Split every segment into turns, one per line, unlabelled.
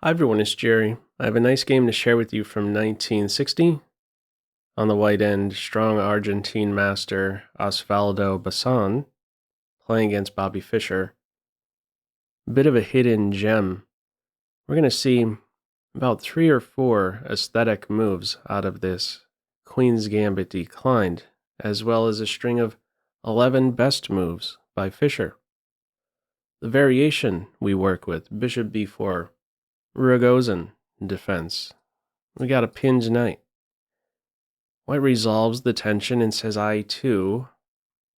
Hi everyone, it's Jerry. I have a nice game to share with you from 1960. On the white end, strong Argentine master Osvaldo Bazan playing against Bobby Fischer. A bit of a hidden gem. We're going to see about 3 or 4 aesthetic moves out of this Queen's Gambit declined, as well as a string of 11 best moves by Fischer. The variation we work with, Bishop b4, Ragozin Defense. We got a pinned knight. White resolves the tension and says I too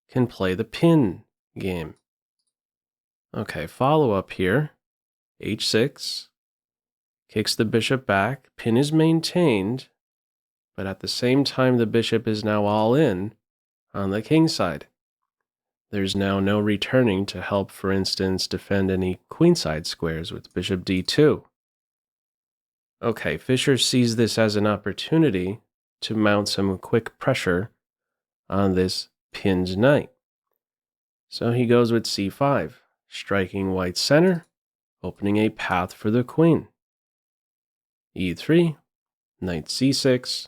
can play the pin game. Okay, follow up here. h6 kicks the bishop back. Pin is maintained, but at the same time the bishop is now all in on the king side. There's now no returning to help, for instance, defend any queenside squares with bishop d2. Okay, Fischer sees this as an opportunity to mount some quick pressure on this pinned knight. So he goes with c5, striking white's center, opening a path for the queen. e3, knight c6,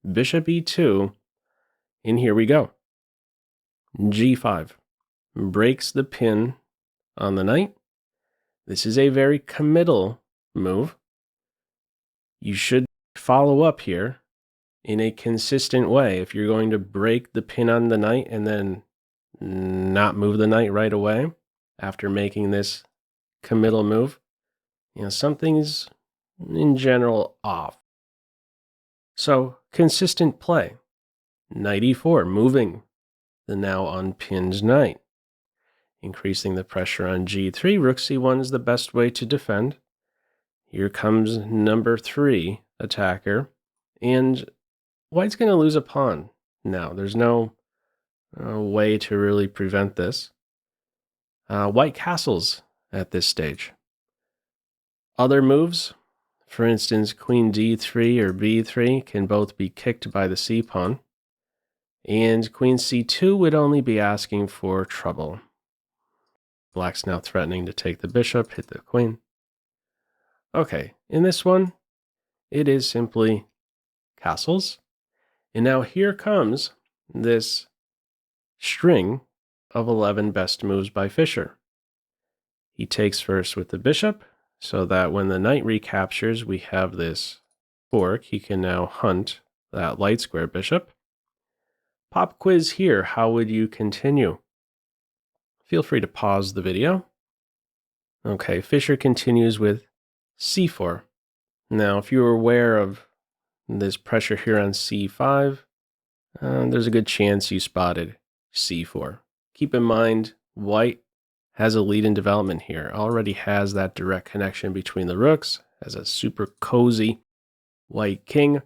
bishop e2, and here we go. g5 breaks the pin on the knight. This is a very committal move. You should follow up here in a consistent way. If you're going to break the pin on the knight and then not move the knight right away after making this committal move, something's in general off. So consistent play. Knight e4, moving the now unpinned knight. Increasing the pressure on g3, rook c1 is the best way to defend. Here comes number 3 attacker, and white's going to lose a pawn now. There's no way to really prevent this. White castles at this stage. Other moves, for instance, queen d3 or b3 can both be kicked by the c-pawn, and queen c2 would only be asking for trouble. Black's now threatening to take the bishop, hit the queen. Okay, in this one, it is simply castles. And now here comes this string of 11 best moves by Fischer. He takes first with the bishop, so that when the knight recaptures, we have this fork. He can now hunt that light square bishop. Pop quiz here, how would you continue? Feel free to pause the video. Okay, Fischer continues with c4. Now, if you're aware of this pressure here on c5, there's a good chance you spotted c4. Keep in mind, white has a lead in development here, already has that direct connection between the rooks, has a super cozy white king.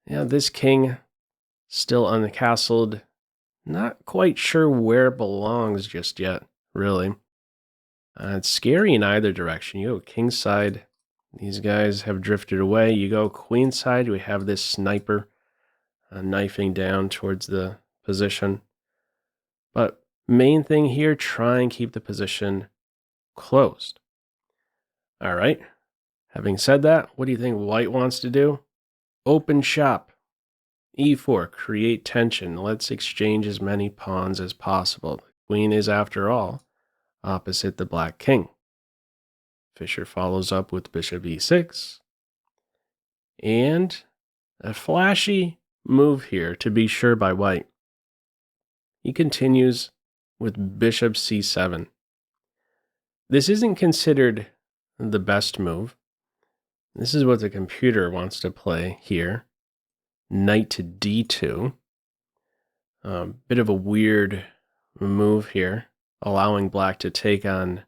This king still uncastled, not quite sure where it belongs just yet, really. It's scary in either direction. You go king side, these guys have drifted away. You go queen side, we have this sniper knifing down towards the position. But main thing here, try and keep the position closed. All right. Having said that, what do you think white wants to do? Open shop. e4, create tension. Let's exchange as many pawns as possible. The queen is, after all, opposite the black king. Fischer follows up with bishop e6. And a flashy move here, to be sure, by white. He continues with bishop c7. This isn't considered the best move. This is what the computer wants to play here. Knight to d2. Bit of a weird move here, allowing black to take on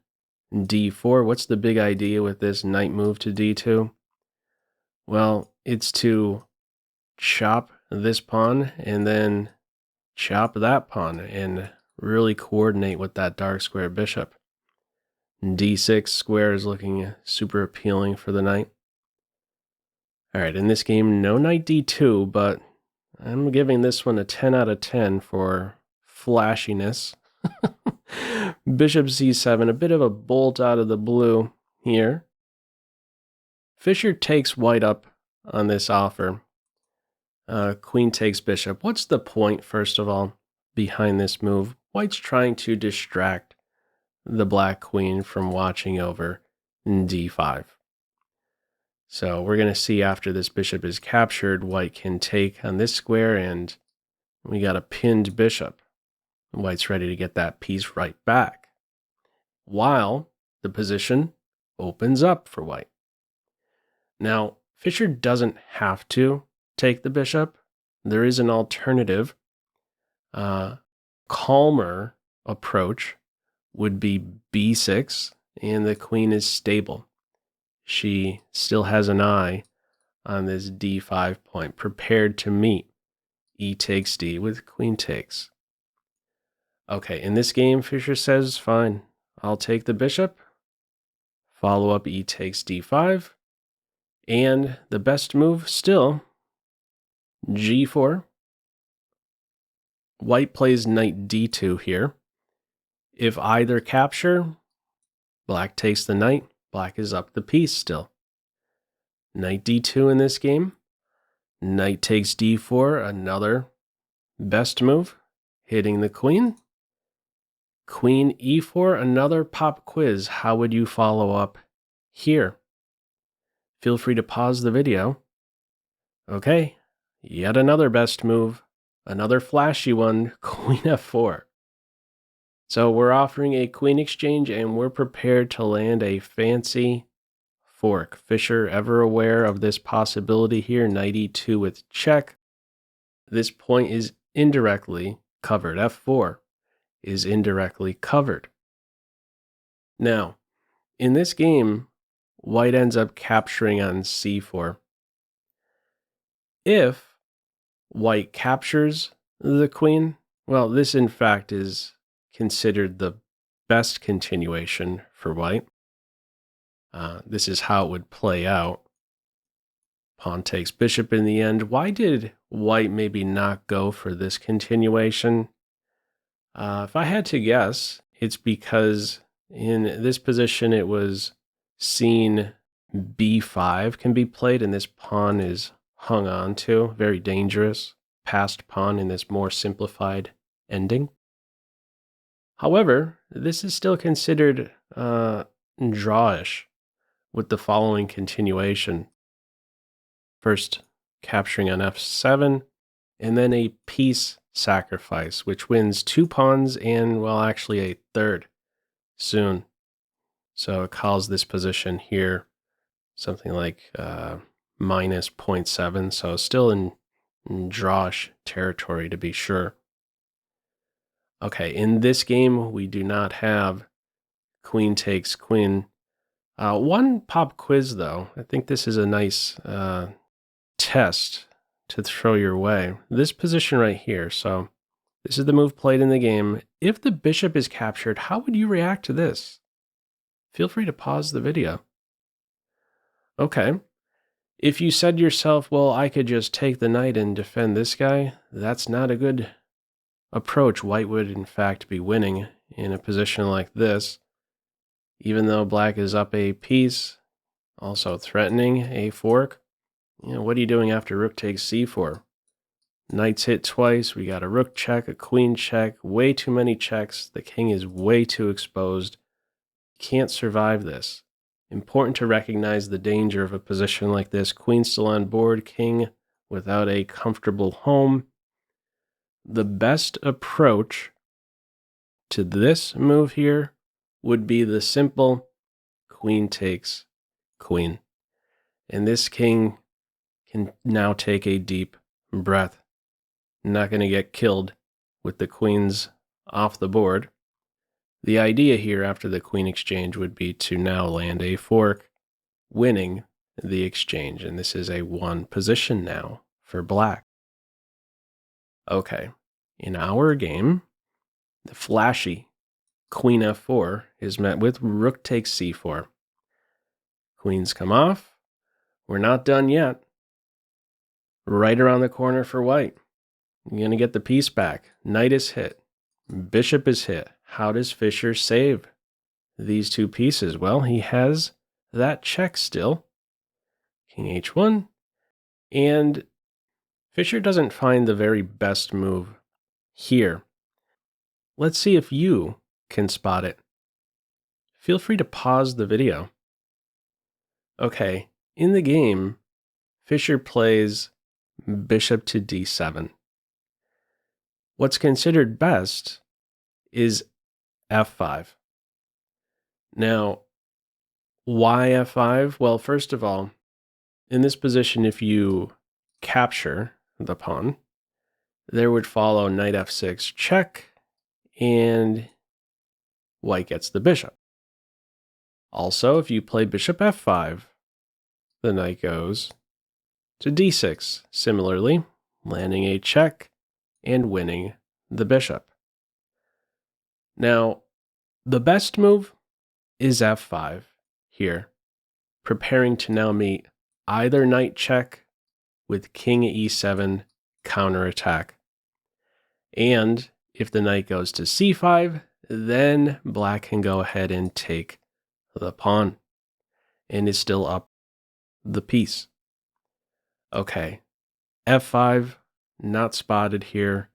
d4. What's the big idea with this knight move to d2? Well, it's to chop this pawn and then chop that pawn and really coordinate with that dark square bishop. d6 square is looking super appealing for the knight. All right, in this game, no knight d2, but I'm giving this one a 10 out of 10 for flashiness. Bishop c7, a bit of a bolt out of the blue here. Fischer takes white up on this offer. Queen takes bishop. What's the point, first of all, behind this move? White's trying to distract the black queen from watching over d5. So we're going to see after this bishop is captured, white can take on this square, and we got a pinned bishop. White's ready to get that piece right back, while the position opens up for white. Now, Fischer doesn't have to take the bishop. There is an alternative, calmer approach would be b6, and the queen is stable. She still has an eye on this d5 point, prepared to meet e takes d with queen takes. Okay, in this game, Fischer says, fine, I'll take the bishop, follow up e takes d5, and the best move still, g4. White plays knight d2 here. If either capture, black takes the knight, black is up the piece still. Knight d2 in this game. Knight takes d4, another best move, hitting the queen. Queen e4, another pop quiz. How would you follow up here? Feel free to pause the video. Okay, yet another best move, another flashy one, queen f4. So we're offering a queen exchange, and we're prepared to land a fancy fork. Fischer, ever aware of this possibility here, knight e2 with check. This point is indirectly covered. f4 is indirectly covered. Now, in this game, white ends up capturing on c4. If white captures the queen, well, this in fact is considered the best continuation for white. This is how it would play out. Pawn takes bishop in the end. Why did white maybe not go for this continuation? If I had to guess, it's because in this position it was seen b5 can be played, and this pawn is hung on to. Very dangerous. Passed pawn in this more simplified ending. However, this is still considered drawish with the following continuation. First, capturing on f7, and then a piece sacrifice, which wins 2 pawns and, well, actually a third soon. So it calls this position here something like minus 0.7, so still in drawish territory to be sure. Okay, in this game, we do not have queen takes queen. One pop quiz, though. I think this is a nice test to throw your way. This position right here. So this is the move played in the game. If the bishop is captured, how would you react to this? Feel free to pause the video. Okay. If you said to yourself, well, I could just take the knight and defend this guy, that's not a good approach. White would, in fact, be winning in a position like this. Even though black is up a piece, also threatening a fork. What are you doing after rook takes c4? Knight's hit twice. We got a rook check, a queen check, way too many checks. The king is way too exposed. Can't survive this. Important to recognize the danger of a position like this. Queen still on board, king without a comfortable home. The best approach to this move here would be the simple queen takes queen. And this king can now take a deep breath. Not going to get killed with the queens off the board. The idea here after the queen exchange would be to now land a fork, winning the exchange. And this is a 1 position now for black. Okay, in our game, the flashy queen f4 is met with rook takes c4. Queens come off. We're not done yet. Right around the corner for white. You're going to get the piece back. Knight is hit. Bishop is hit. How does Fischer save these 2 pieces? Well, he has that check still. king h1, and Fischer doesn't find the very best move here. Let's see if you can spot it. Feel free to pause the video. Okay, in the game, Fischer plays bishop to d7. What's considered best is f5. Now, why f5? Well, first of all, in this position, if you capture the pawn, there would follow knight f6 check, and white gets the bishop. Also, if you play bishop f5, the knight goes to d6, similarly, landing a check and winning the bishop. Now, the best move is f5 here, preparing to now meet either knight check with king e7 counterattack. And if the knight goes to c5, then black can go ahead and take the pawn and is still up the piece. Okay, f5, not spotted here.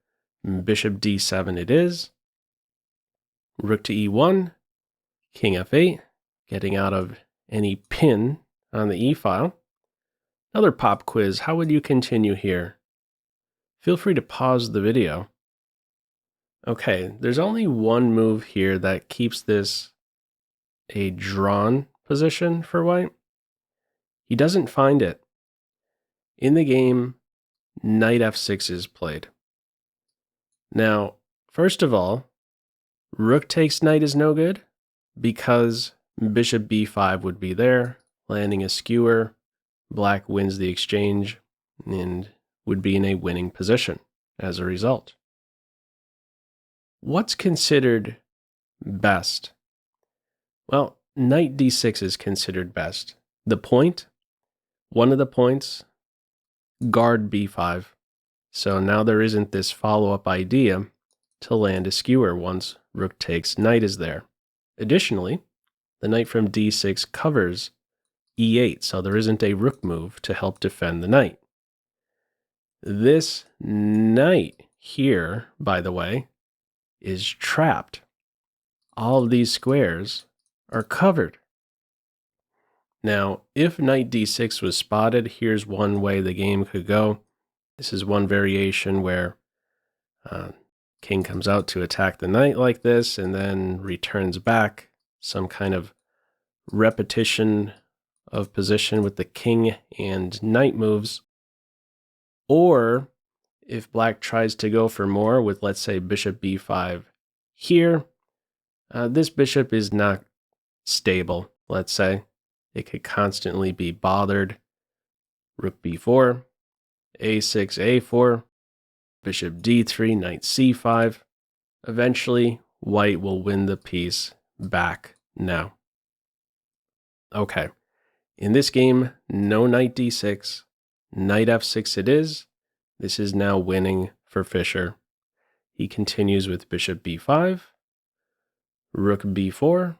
Bishop d7 it is. Rook to e1, king f8, getting out of any pin on the e-file. Another pop quiz, how would you continue here? Feel free to pause the video. Okay, there's only one move here that keeps this a drawn position for white. He doesn't find it. In the game, knight f6 is played. Now, first of all, rook takes knight is no good because bishop b5 would be there, landing a skewer. Black wins the exchange and would be in a winning position as a result. What's considered best? Well, knight d6 is considered best. The point, one of the points, guard b5. So now there isn't this follow-up idea to land a skewer once rook takes knight is there. Additionally, the knight from d6 covers e8, so there isn't a rook move to help defend the knight. This knight here, by the way, is trapped. All of these squares are covered. Now, if knight d6 was spotted, here's one way the game could go. This is one variation where king comes out to attack the knight like this and then returns back, some kind of repetition of position with the king and knight moves. Or if black tries to go for more with, let's say, bishop b5 here, this bishop is not stable, let's say. It could constantly be bothered. Rook b4, a6, a4, bishop d3, knight c5. Eventually, white will win the piece back now. Okay, in this game, no knight d6, knight f6 it is. This is now winning for Fischer. He continues with bishop b5, rook b4,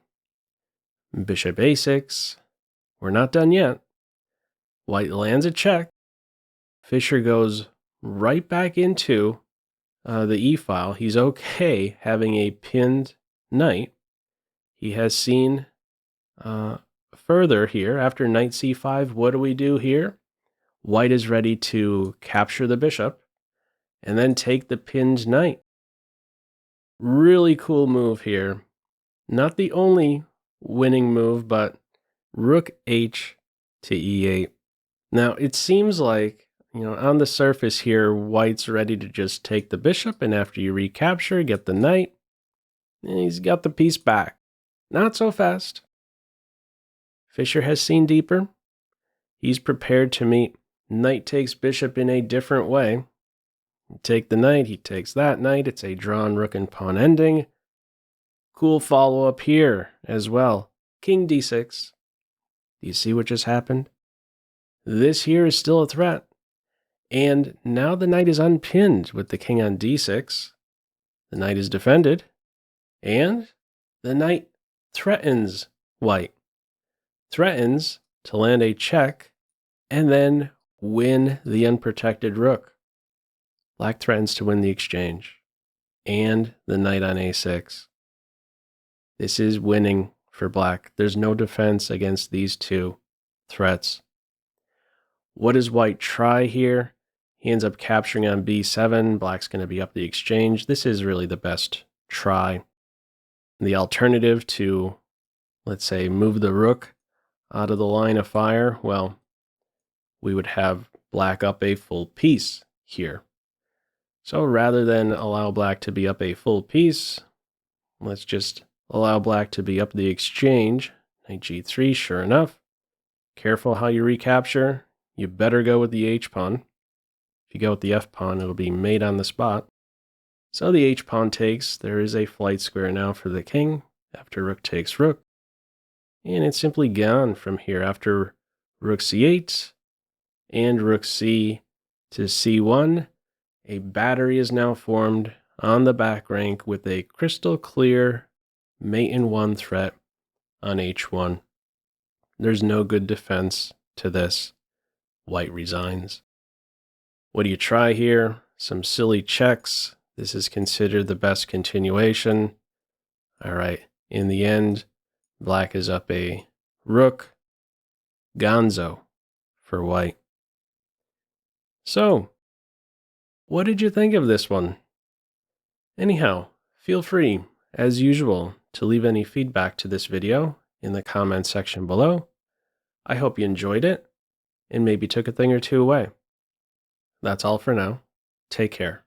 bishop a6. We're not done yet. White lands a check. Fischer goes right back into the e-file. He's okay having a pinned knight. He has seen further here. After knight c5, what do we do here? White is ready to capture the bishop and then take the pinned knight. Really cool move here. Not the only winning move, but rook h to e8. Now, it seems like, on the surface here, white's ready to just take the bishop, and after you recapture, get the knight, and he's got the piece back. Not so fast. Fischer has seen deeper. He's prepared to meet knight takes bishop in a different way. You take the knight, he takes that knight. It's a drawn rook and pawn ending. Cool follow-up here as well. King d6. Do you see what just happened? This here is still a threat. And now the knight is unpinned with the king on d6. The knight is defended. And the knight threatens white. Threatens to land a check and then win the unprotected rook. Black threatens to win the exchange and the knight on a6. This is winning for black. There's no defense against these two threats. What does white try here? He ends up capturing on b7. Black's going to be up the exchange. This is really the best try. The alternative to, let's say, move the rook out of the line of fire, well, we would have black up a full piece here. So rather than allow black to be up a full piece, let's just allow black to be up the exchange. Knight g3, sure enough. Careful how you recapture. You better go with the h-pawn. If you go with the f-pawn, it'll be mate on the spot. So the h-pawn takes. There is a flight square now for the king after rook takes rook. And it's simply gone from here after rook c8 and rook c to c1. A battery is now formed on the back rank with a crystal clear mate in one threat on h1. There's no good defense to this. White resigns. What do you try here? Some silly checks. This is considered the best continuation. All right, in the end, black is up a rook. Gonzo for white. So, what did you think of this one? Anyhow, feel free, as usual, to leave any feedback to this video in the comment section below. I hope you enjoyed it and maybe took a thing or two away. That's all for now. Take care.